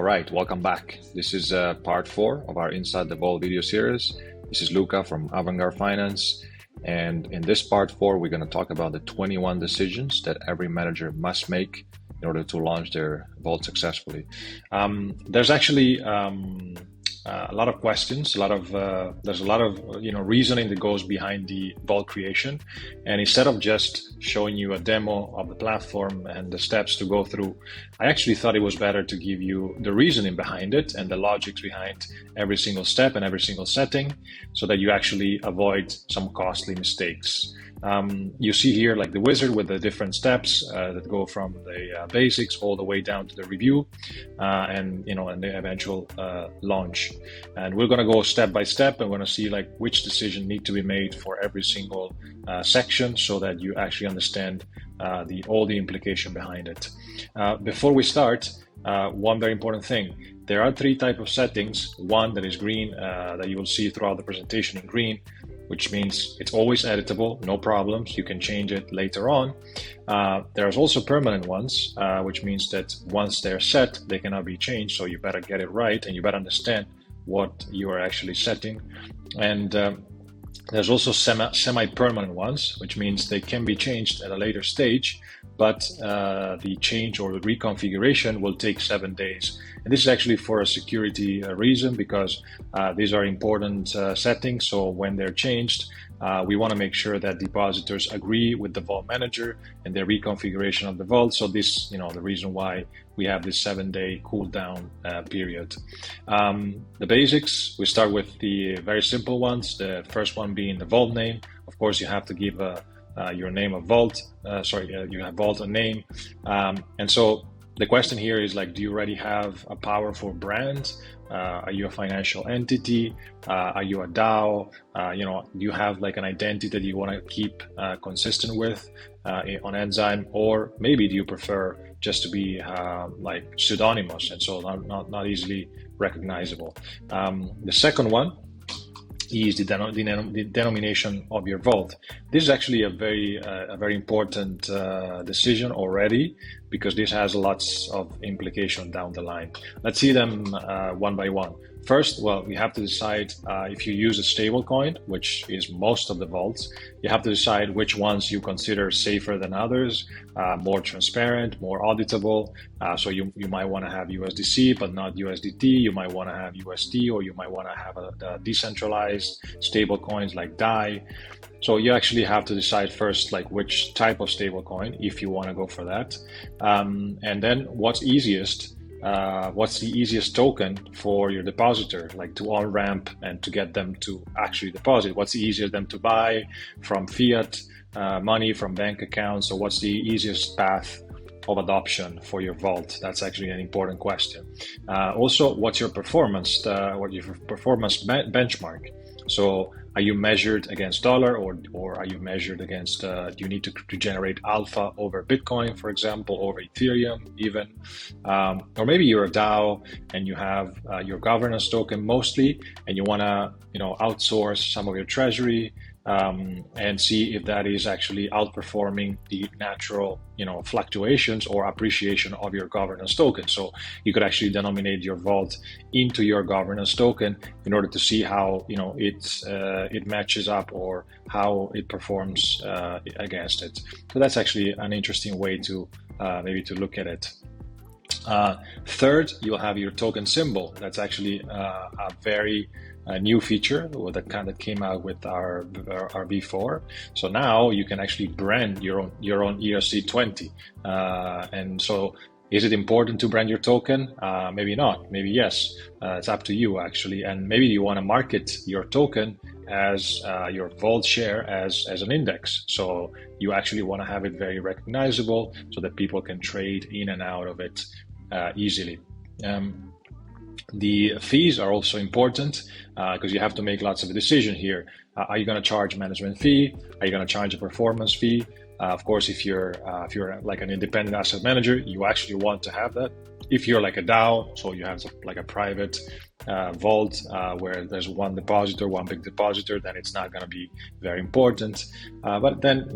right, welcome back. This is part 4 of our Inside the Vault video series. This is Luca from Avantgarde Finance. And in this part 4, we're going to talk about the 21 decisions that every manager must make in order to launch their vault successfully. There's actually a lot of questions, there's a lot of reasoning that goes behind the vault creation. And instead of just showing you a demo of the platform and the steps to go through, I actually thought it was better to give you the reasoning behind it and the logics behind every single step and every single setting, so that you actually avoid some costly mistakes. You see here like the wizard with the different steps that go from the basics all the way down to the review and the eventual launch. And we're going to go step by step, and we're going to see like which decision need to be made for every single section, so that you actually understand all the implication behind it. Before we start, one very important thing: there are 3 types of settings. One that is green, that you will see throughout the presentation in green, which means it's always editable, no problems. You can change it later on. There's also permanent ones, which means that once they're set, they cannot be changed. So you better get it right, and you better understand what you are actually setting. And there's also semi-permanent ones, which means they can be changed at a later stage, but the change or the reconfiguration will take 7 days. And this is actually for a security reason, because these are important settings. So when they're changed, we want to make sure that depositors agree with the vault manager and their reconfiguration of the vault. So this, the reason why we have this 7-day cool down period. The basics, we start with the very simple ones. The first one being the vault name. Of course, you have to give your name of vault. You have vault a name. And so the question here is like, do you already have a powerful brand? Are you a financial entity? Are you a DAO? Do you have like an identity that you want to keep consistent with on Enzyme? Or maybe do you prefer just to be like pseudonymous, and so not easily recognizable? The second one is the denomination of your vault. This is actually a very important decision already, because this has lots of implication down the line. Let's see them one by one. First, we have to decide if you use a stablecoin, which is most of the vaults. You have to decide which ones you consider safer than others, more transparent, more auditable. So you might want to have USDC, but not USDT. You might want to have USD, or you might want to have a decentralized stablecoins like DAI. So you actually have to decide first, like which type of stablecoin, if you want to go for that. And then what's the easiest token for your depositor, like to onramp and to get them to actually deposit? What's the easiest them to buy from fiat money, from bank accounts? So what's the easiest path of adoption for your vault? That's actually an important question. Also, what's your performance? Benchmark? So are you measured against dollar, or are you measured against, do you need to generate alpha over Bitcoin, for example, over Ethereum even? Or maybe you're a DAO and you have your governance token mostly, and you want to outsource some of your treasury and see if that is actually outperforming the natural fluctuations or appreciation of your governance token. So you could actually denominate your vault into your governance token in order to see how it matches up, or how it performs against it. So that's actually an interesting way to maybe to look at it. Third, you'll have your token symbol. That's actually a very new feature that kind of came out with our V4. So now you can actually brand your own ERC20. And so, is it important to brand your token? Maybe not. Maybe yes. It's up to you actually. And maybe you want to market your token as your vault share as an index. So you actually want to have it very recognizable, so that people can trade in and out of it easily. The fees are also important, because you have to make lots of decisions here. Are you going to charge management fee? Are you going to charge a performance fee? Of course, if you're like an independent asset manager, you actually want to have that. If you're like a DAO, so you have like a private vault where there's one depositor, one big depositor, then it's not going to be very important. But then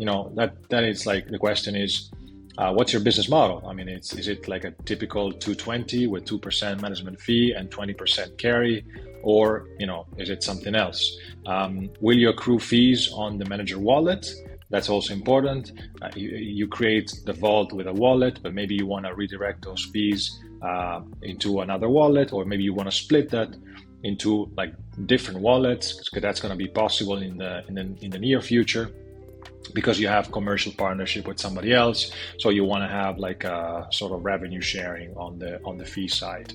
then it's like the question is, what's your business model? I mean, is it like a typical 220 with 2% management fee and 20% carry, or is it something else? Will you accrue fees on the manager wallet? That's also important. You create the vault with a wallet, but maybe you want to redirect those fees into another wallet, or maybe you want to split that into like different wallets, because that's going to be possible in the near future, because you have commercial partnership with somebody else. So you want to have like a sort of revenue sharing on the fee side.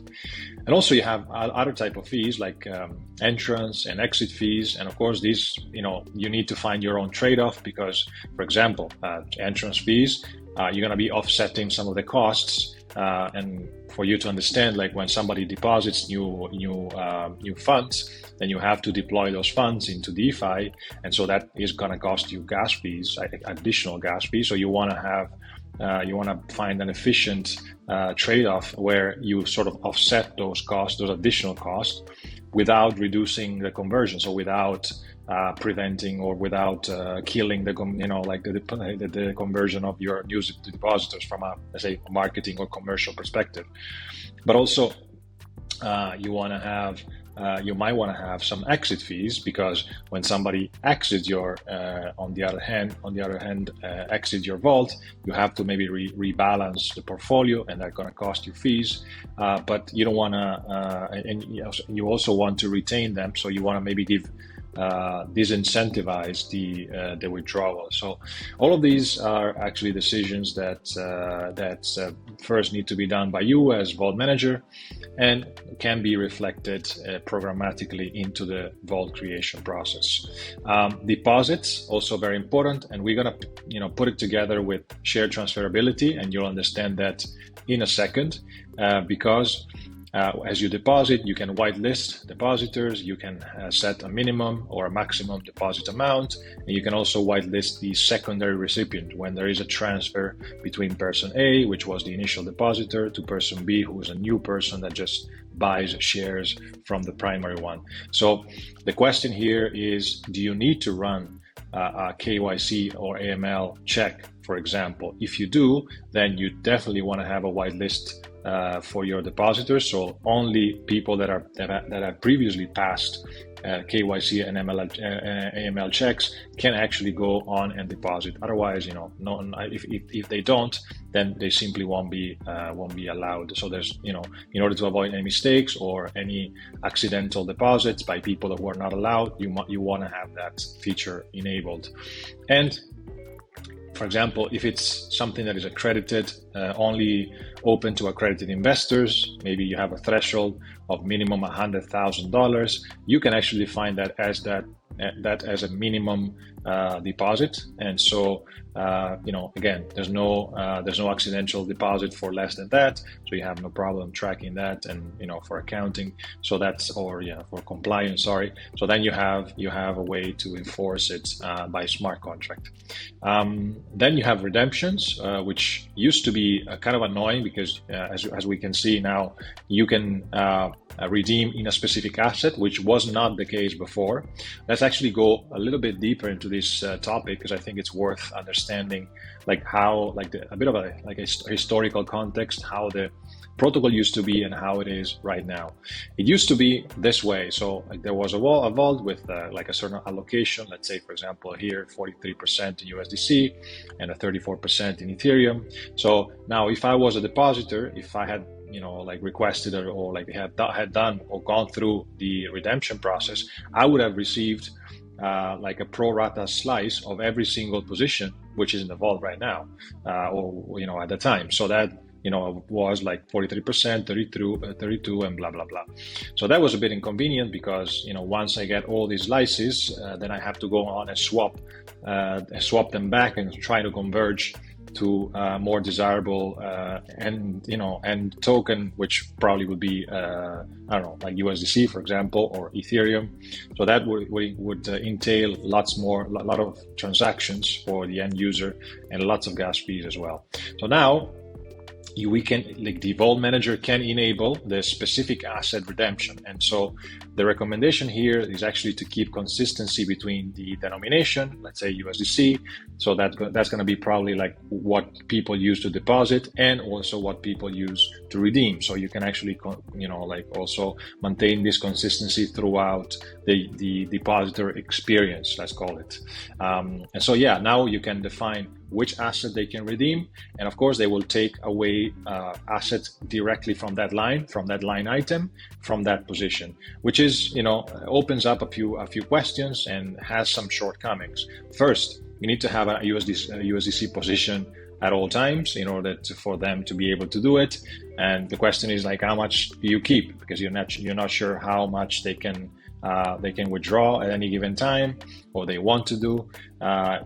And also you have other type of fees like entrance and exit fees. And of course these, you need to find your own trade-off, because for example, entrance fees, you're going to be offsetting some of the costs. And for you to understand, like when somebody deposits new funds, then you have to deploy those funds into DeFi, and so that is going to cost you gas fees, additional gas fees. So you want to find an efficient trade-off where you sort of offset those costs, those additional costs, without reducing the conversion. So without preventing or without killing the conversion of your new depositors from a, let's say, marketing or commercial perspective. But also you might want to have some exit fees, because when somebody exits your on the other hand exit your vault, you have to maybe rebalance the portfolio, and that's going to cost you fees. But you don't want to, and you also want to retain them, so you want to maybe disincentivize the withdrawal. So all of these are actually decisions that first need to be done by you as vault manager, and can be reflected programmatically into the vault creation process. Deposits also very important, and we're gonna put it together with shared transferability, and you'll understand that in a second, because as you deposit, you can whitelist depositors, you can set a minimum or a maximum deposit amount, and you can also whitelist the secondary recipient when there is a transfer between person A, which was the initial depositor, to person B, who is a new person that just buys shares from the primary one. So the question here is, do you need to run a KYC or AML check, for example? If you do, then you definitely want to have a whitelist for your depositors. So only people that have previously passed KYC and AML checks can actually go on and deposit. Otherwise, if they don't, then they simply won't be allowed. So there's, in order to avoid any mistakes or any accidental deposits by people that were not allowed, you want to have that feature enabled. And for example, if it's something that is accredited, only open to accredited investors, maybe you have a threshold of minimum $100,000, you can actually define that as a minimum deposit. And so, again, there's no accidental deposit for less than that. So you have no problem tracking that, and for accounting. So that's, for compliance, sorry. So then you have a way to enforce it by smart contract. Then you have redemptions, which used to be kind of annoying, because as we can see now, you can redeem in a specific asset, which was not the case before. Let's actually go a little bit deeper into this topic, because I think it's worth understanding a bit of a historical context, how the protocol used to be and how it is right now. It used to be this way. So there was a vault with a certain allocation. Let's say, for example, here 43% in USDC and a 34% in Ethereum. So now, if I was a depositor, if I had requested or had done or gone through the redemption process, I would have received a pro rata slice of every single position which is in the vault right now, or at the time. So that was like 43%, 32, and blah blah blah. So that was a bit inconvenient, because once I get all these slices, then I have to go on and swap them back and try to converge to more desirable and token, which probably would be like USDC, for example, or Ethereum. So that would entail a lot of transactions for the end user, and lots of gas fees as well. So now we can, like, the vault manager can enable the specific asset redemption. And so the recommendation here is actually to keep consistency between the denomination, let's say USDC. So that's going to be probably like what people use to deposit and also what people use to redeem. So you can actually, like also maintain this consistency throughout the depositor experience, let's call it. And so, yeah, now you can define which asset they can redeem. And of course, they will take away assets directly from that line item, from that position, which is, opens up a few questions and has some shortcomings. First, you need to have a USDC position at all times in order for them to be able to do it. And the question is, like, how much do you keep? Because you're not sure how much they can withdraw at any given time, or they want to do.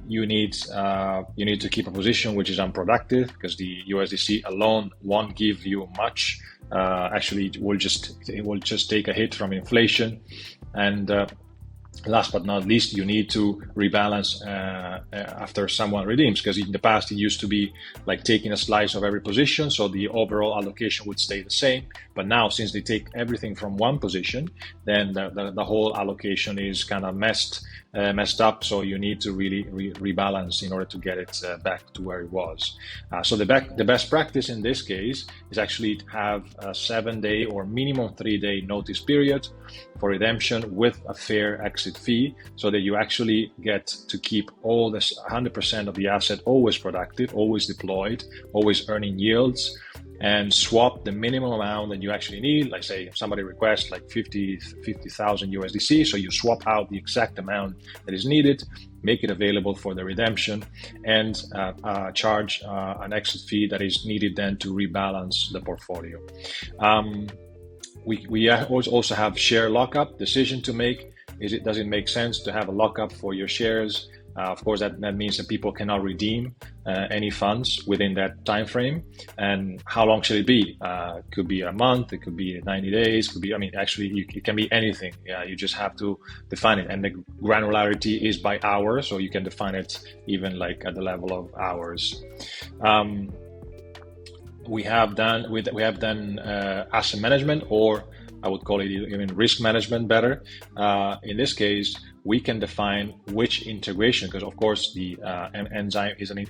You need to keep a position which is unproductive, because the USDC alone won't give you much. Actually, it will just take a hit from inflation. And last but not least, you need to rebalance after someone redeems, because in the past it used to be like taking a slice of every position, so the overall allocation would stay the same. But now, since they take everything from one position, then the whole allocation is kind of messed up. So you need to really rebalance in order to get it back to where it was. So the best practice in this case is actually to have a 7-day or minimum 3-day notice period for redemption with a fair exit fee, so that you actually get to keep all this 100% of the asset always productive, always deployed, always earning yields, and swap the minimum amount that you actually need. Like, say, if somebody requests like 50,000 USDC, so you swap out the exact amount that is needed, make it available for the redemption, and charge an exit fee that is needed then to rebalance the portfolio. We also have share lockup decision to make. Does it make sense to have a lockup for your shares? Of course, that means that people cannot redeem any funds within that time frame. And how long should it be? It could be a month, it could be 90 days, it can be anything. Yeah, you just have to define it. And the granularity is by hour, so you can define it even like at the level of hours. We have done asset management, or I would call it even risk management better. In this case, we can define which integration, because of course the Enzyme is an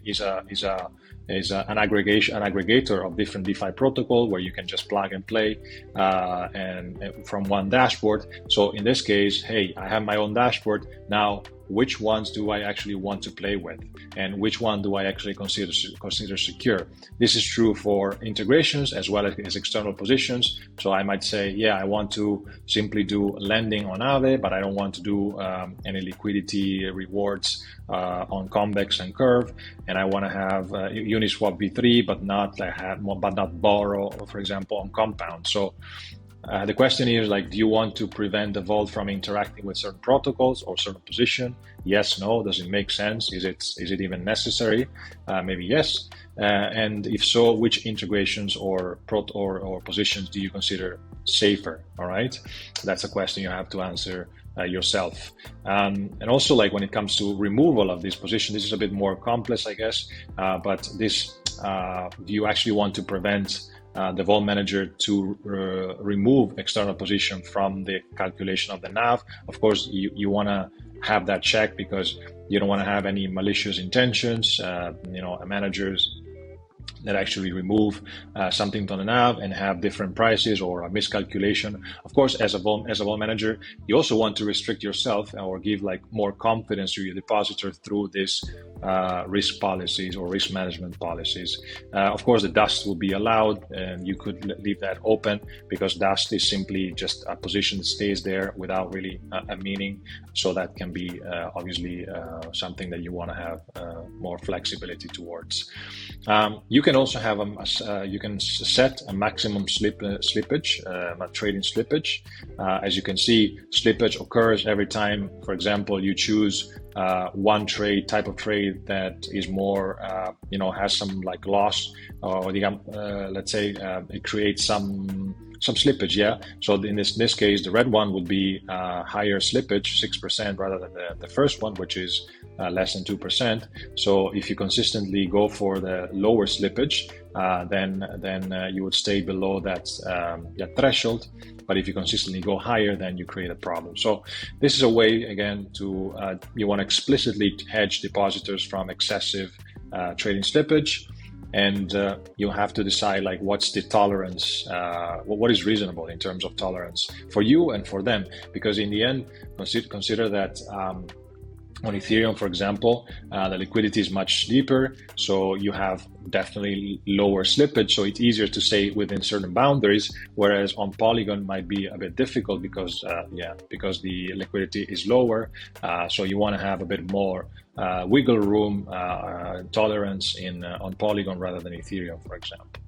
aggregator of different DeFi protocol, where you can just plug and play and from one dashboard. So in this case, hey, I have my own dashboard now. Which ones do I actually want to play with, and which one do I actually consider secure? This is true for integrations as well as external positions. So I might say, yeah, I want to simply do lending on Aave, but I don't want to do any liquidity rewards on Convex and Curve, and I want to have Uniswap v3, but not borrow, for example, on Compound. So the question is, like, do you want to prevent the vault from interacting with certain protocols or certain position? Yes, no. Does it make sense? Is it even necessary? Maybe yes. And if so, which integrations or positions do you consider safer? All right, that's a question you have to answer yourself. And also, like, when it comes to removal of this position, this is a bit more complex, I guess. But this, do you actually want to prevent the vault manager to remove external position from the calculation of the NAV? Of course, you want to have that check, because you don't want to have any malicious intentions, managers that actually remove something to the NAV and have different prices or a miscalculation. Of course, as a vault manager, you also want to restrict yourself or give like more confidence to your depositor through this risk policies or risk management policies. Of course, the dust will be allowed, and you could leave that open, because dust is simply just a position that stays there without really a meaning. So that can be obviously something that you want to have more flexibility towards. You can also have you can set a maximum slippage, trading slippage. As you can see, slippage occurs every time, for example, you choose one type of trade that is more, has some like loss, or let's say it creates some some slippage, yeah. So in this case, the red one would be higher slippage, 6% rather than the first one, which is less than 2%. So if you consistently go for the lower slippage, then you would stay below that threshold. But if you consistently go higher, then you create a problem. So this is a way, again, to you want to explicitly hedge depositors from excessive trading slippage. And you have to decide, like, what's the tolerance, what is reasonable in terms of tolerance for you and for them. Because in the end, consider that on Ethereum, for example, the liquidity is much deeper, so you have definitely lower slippage, so it's easier to stay within certain boundaries, whereas on Polygon might be a bit difficult because the liquidity is lower, so you want to have a bit more wiggle room, tolerance on Polygon rather than Ethereum, for example.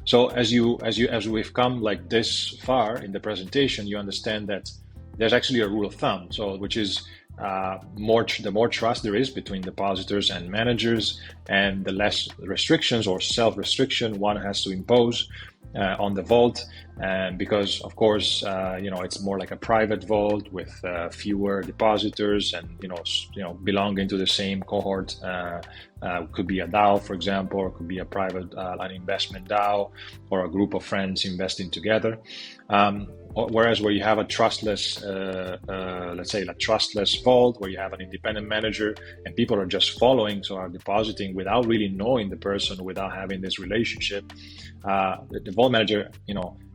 So as we've come like this far in the presentation, you understand that there's actually a rule of thumb, so which is the more trust there is between depositors and managers, and the less restrictions or self-restriction one has to impose on the vault, and because of course it's more like a private vault with fewer depositors, and belonging to the same cohort. Could be a DAO, for example, or could be a private an investment DAO, or a group of friends investing together. Whereas where you have a trustless, let's say a trustless vault, where you have an independent manager and people are just following, so are depositing without really knowing the person, without having this relationship, the vault manager,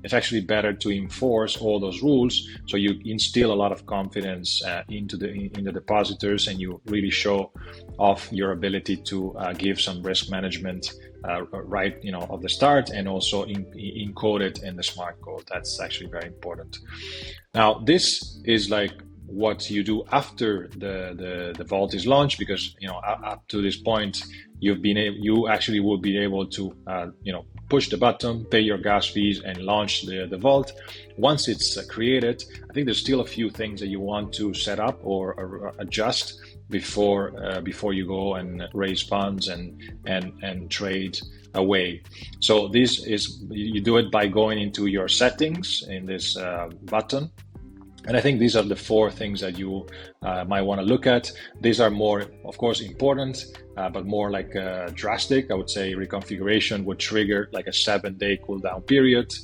it's actually better to enforce all those rules, so you instill a lot of confidence into the depositors, and you really show off your ability to give some risk management right of the start, and also encode it in the smart code. That's actually very important. Now this is like what you do after the vault is launched, because up to this point you actually will be able to push the button, pay your gas fees, and launch the vault. Once it's created, I think there's still a few things that you want to set up or adjust before you go and raise funds and trade away. So this is, you do it by going into your settings in this button. And I think these are the four things that you might want to look at. These are more, of course, important, but more like drastic. I would say reconfiguration would trigger like a 7-day cooldown period.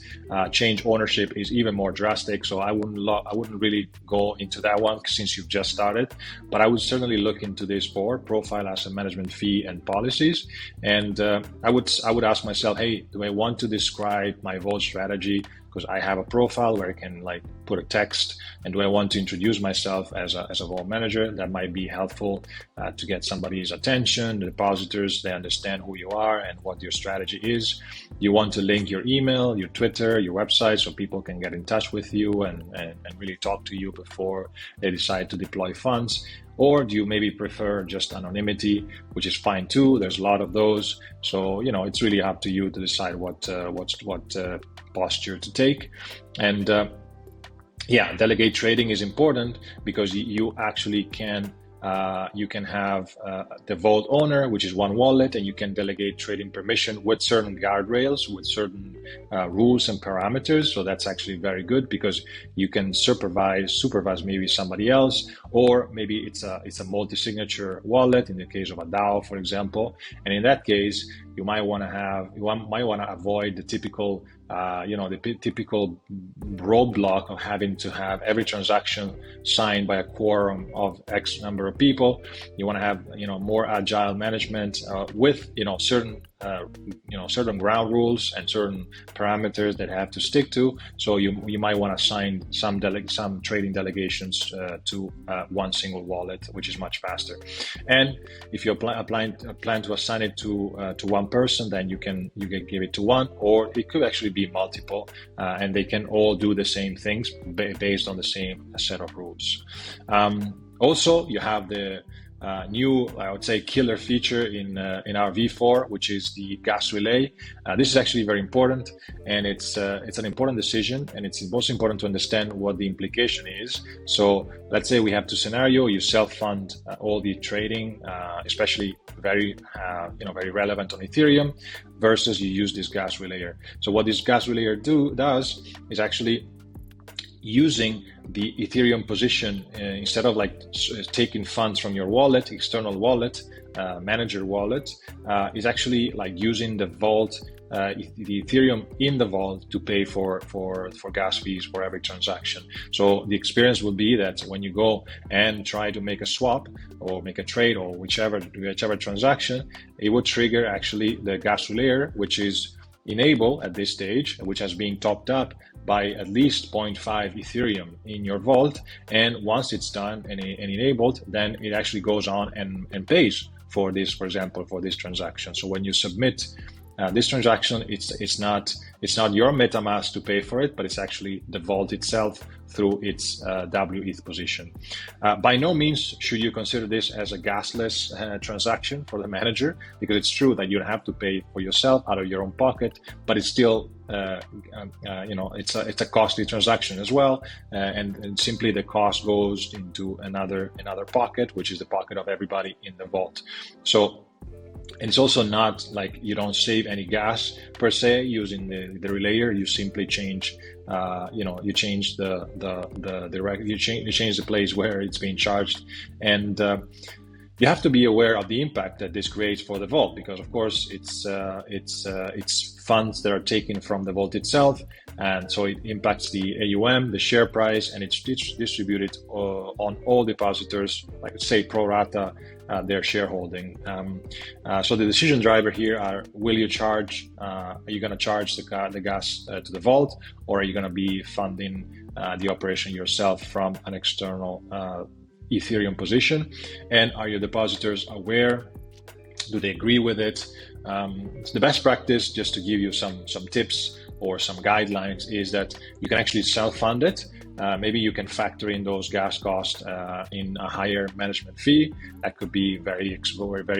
Change ownership is even more drastic, so I wouldn't really go into that one since you've just started. But I would certainly look into this for profile, asset management fee, and policies. And I would ask myself, hey, do I want to describe my vault strategy? Because I have a profile where I can like put a text, and do I want to introduce myself as a vault manager? That might be helpful to get somebody's attention. The depositors, they understand who you are and what your strategy is. You want to link your email, your Twitter, your website, so people can get in touch with you and really talk to you before they decide to deploy funds. Or do you maybe prefer just anonymity, which is fine too? There's a lot of those. So, it's really up to you to decide what posture to take. And delegate trading is important, because you actually can have the vault owner, which is one wallet, and you can delegate trading permission with certain guardrails, with certain rules and parameters. So that's actually very good, because you can supervise maybe somebody else, or maybe it's a multi-signature wallet in the case of a DAO, for example. And in that case, you might want to avoid the typical typical roadblock of having to have every transaction signed by a quorum of X number of people. You want to have more agile management with certain ground rules and certain parameters that have to stick to. So you might want to assign some trading delegations to one single wallet, which is much faster. And if you plan to assign it to one person, then you can give it to one, or it could actually be multiple, and they can all do the same things based on the same set of rules. Also, you have the new, I would say, killer feature in our V4, which is the gas relay. This is actually very important, and it's an important decision, and it's most important to understand what the implication is. So let's say we have two scenarios: you self-fund all the trading, especially very relevant on Ethereum, versus you use this gas relayer. So what this gas relayer does is actually using the Ethereum position instead of like taking funds from your wallet, external wallet, manager wallet, is actually like using the vault, the Ethereum in the vault to pay for gas fees for every transaction. So the experience will be that when you go and try to make a swap or make a trade or whichever transaction, it would trigger actually the gas relayer, which is enable at this stage, which has been topped up by at least 0.5 Ethereum in your vault. And once it's done and enabled, then it actually goes on and pays for this, for example, for this transaction. So when you submit this transaction, it's not your MetaMask to pay for it, but it's actually the vault itself through its WETH position. By no means should you consider this as a gasless transaction for the manager, because it's true that you don't have to pay for yourself out of your own pocket, but it's still it's a costly transaction as well, and simply the cost goes into another pocket, which is the pocket of everybody in the vault. So. And it's also not like you don't save any gas per se using the relayer. You simply change, you change you change the place where it's being charged, and you have to be aware of the impact that this creates for the vault, because of course it's funds that are taken from the vault itself, and so it impacts the AUM, the share price, and it's distributed on all depositors, like say pro rata their shareholding. So the decision driver here are: will you charge? Are you going to charge the gas to the vault, or are you going to be funding the operation yourself from an external Ethereum position? And are your depositors aware? Do they agree with it? It's the best practice, just to give you some tips or some guidelines, is that you can actually self-fund it. Maybe you can factor in those gas costs in a higher management fee. That could be very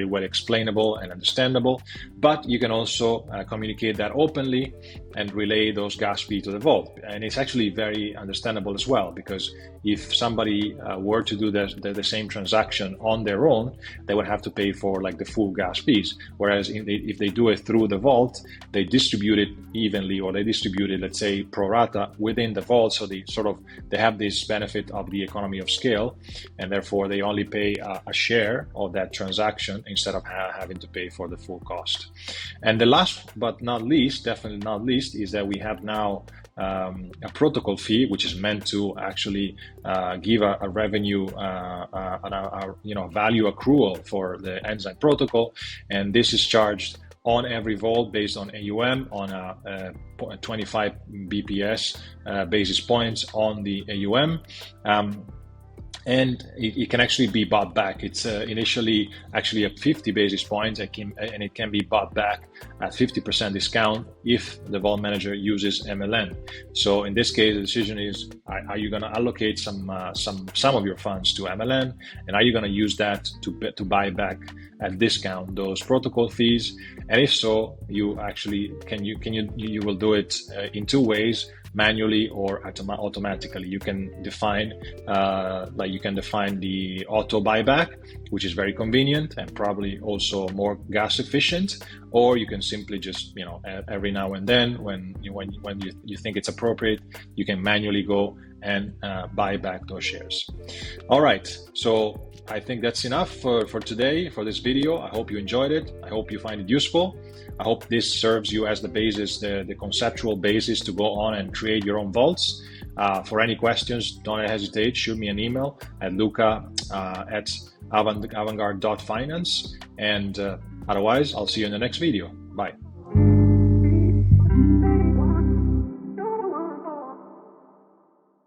well explainable and understandable. But you can also communicate that openly and relay those gas fees to the vault. And it's actually very understandable as well, because if somebody were to do the same transaction on their own, they would have to pay for like the full gas fees. Whereas if they do it through the vault, they distribute it evenly, or they distribute it, let's say, pro rata within the vault. So they have this benefit of the economy of scale, and therefore they only pay a share of that transaction instead of having to pay for the full cost. And the last but not least, definitely not least, is that we have now a protocol fee, which is meant to actually give a revenue, value accrual for the Enzyme protocol, and this is charged on every vault based on AUM on a 25 BPS basis points on the AUM. And it can actually be bought back. It's initially actually at 50 basis points, and it can be bought back at 50% discount if the vault manager uses MLN. So in this case, the decision is: are you going to allocate some of your funds to MLN, and are you going to use that to buy back at discount those protocol fees? And if so, you actually you will do it in two ways: manually or automatically. You can define the auto buyback, which is very convenient and probably also more gas efficient, or you can simply just every now and then when you think it's appropriate, you can manually go and buy back those shares. All right, so I think that's enough for today, for this video. I hope you enjoyed it. I hope you find it useful. I hope this serves you as the basis, the conceptual basis to go on and create your own vaults. For any questions, don't hesitate. Shoot me an email at luca at avantgarde.finance. And otherwise, I'll see you in the next video. Bye.